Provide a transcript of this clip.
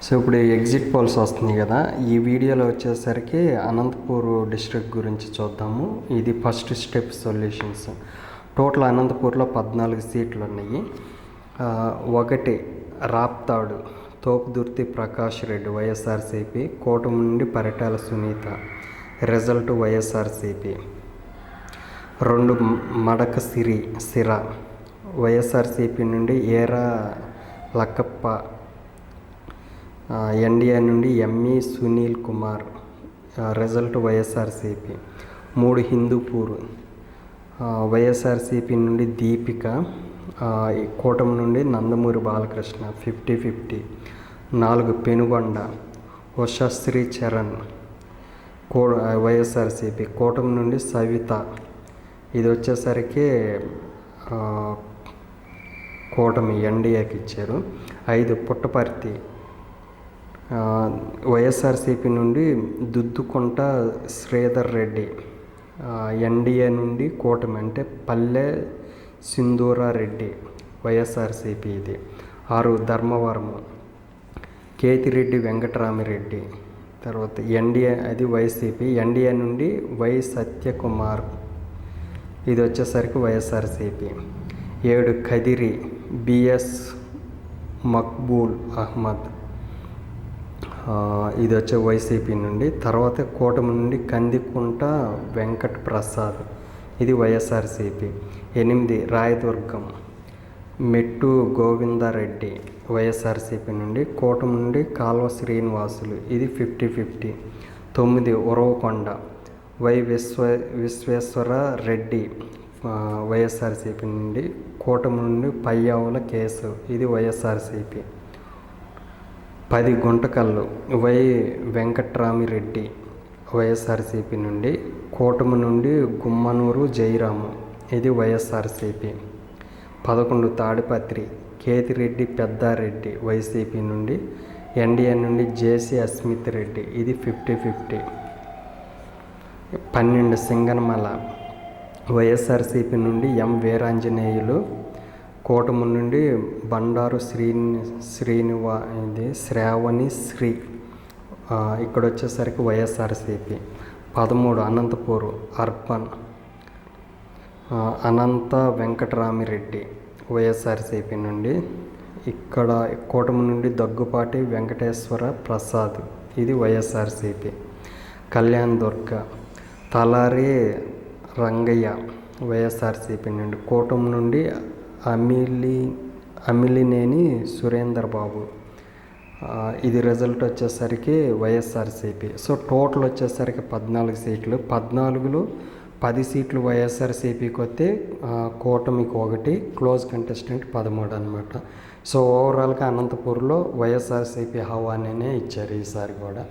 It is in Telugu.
సో ఇప్పుడు ఎగ్జిట్ పోల్స్ వస్తున్నాయి కదా, ఈ వీడియోలో వచ్చేసరికి అనంతపూర్ డిస్ట్రిక్ట్ గురించి చూద్దాము. ఇది ఫస్ట్ స్టెప్ సొల్యూషన్స్. టోటల్ అనంతపూర్లో 14 సీట్లు ఉన్నాయి. ఒకటి రాప్తాడు తోపుదుర్తి ప్రకాష్ రెడ్డి వైఎస్ఆర్సీపీ, కూటమి నుండి పరిటాల సునీత, రిజల్ట్ వైఎస్ఆర్సీపీ. 2 మడక సిర వైఎస్ఆర్సీపీ నుండి ఏరా లక్కప్ప, ఎన్డీఏ నుండి ఎంఈ సునీల్ కుమార్, రిజల్ట్ వైఎస్ఆర్సీపీ. 3 హిందూపూర్ వైఎస్ఆర్సీపీ నుండి దీపిక, కూటమి నుండి నందమూరి బాలకృష్ణ 50-50. 4 పెనుగొండ ఉషశ్రీ చరణ్ వైఎస్ఆర్సీపీ, కూటమి నుండి సవిత, ఇది వచ్చేసరికి కూటమి ఎన్డీఏకి ఇచ్చారు. 5 పుట్టపర్తి వైఎస్ఆర్సీపీ నుండి దుద్దుకుంట శ్రీధర్ రెడ్డి, ఎన్డీఏ నుండి కూటమి అంటే పల్లె సింధూరారెడ్డి వైఎస్ఆర్సీపీ ఇది. 6 ధర్మవరం కేతిరెడ్డి వెంకటరామిరెడ్డి, తర్వాత ఎన్డీఏ అది వైసీపీ, ఎన్డీఏ నుండి వై సత్యకుమార్, ఇది వచ్చేసరికి వైఎస్ఆర్సీపీ. 7 కదిరి బిఎస్ మక్బూల్ అహ్మద్, ఇది వచ్చే వైసీపీ నుండి. తర్వాత కూటమి నుండి కందికుంట వెంకట్ ప్రసాద్, ఇది వైఎస్ఆర్సీపీ. 8 రాయదుర్గం మెట్టు గోవిందారెడ్డి వైఎస్ఆర్సీపీ నుండి, కూటమి నుండి కాల్వ శ్రీనివాసులు, ఇది 50-50. 9 ఉరవకొండ వై విశ్వేశ్వర రెడ్డి వైఎస్ఆర్సీపీ నుండి, కూటమి నుండి పయ్యావుల కేసు, ఇది వైఎస్ఆర్సీపీ. 10 గుంటకల్లు వై వెంకట్రామిరెడ్డి వైఎస్ఆర్సీపీ నుండి, కూటమి నుండి గుమ్మనూరు జయరాము, ఇది వైఎస్ఆర్సీపీ. 11 తాడిపత్రి కేతిరెడ్డి పెద్దారెడ్డి వైసీపీ నుండి, ఎన్డీఏ నుండి జేసీ అస్మిత్ రెడ్డి, ఇది 50-50. 12 సింగనమల వైఎస్ఆర్సీపీ నుండి ఎం వీరాంజనేయులు, కూటమి నుండి బండారు శ్రావణి శ్రీ, ఇక్కడ వచ్చేసరికి వైఎస్ఆర్సీపీ. 13 అనంతపూర్ అర్బన్ అనంత వెంకటరామిరెడ్డి వైఎస్ఆర్సీపీ నుండి, ఇక్కడ కూటమి నుండి దగ్గుపాటి వెంకటేశ్వర ప్రసాద్, ఇది వైఎస్ఆర్సీపీ. కళ్యాణ్ దుర్గ తలారి రంగయ్య వైఎస్ఆర్సీపీ నుండి, కూటమి నుండి అమిలినేని సురేందర్ బాబు, ఇది రిజల్ట్ వచ్చేసరికి వైఎస్ఆర్సీపీ. సో టోటల్ వచ్చేసరికి 14 సీట్లు. 14లో 10 సీట్లు వైఎస్ఆర్సీపీకి వస్తే కూటమికి 1, క్లోజ్ కంటెస్టెంట్ 13 అనమాట. సో ఓవరాల్గా అనంతపూర్లో వైఎస్ఆర్సీపీ హవానే ఇచ్చారు ఈసారి కూడా.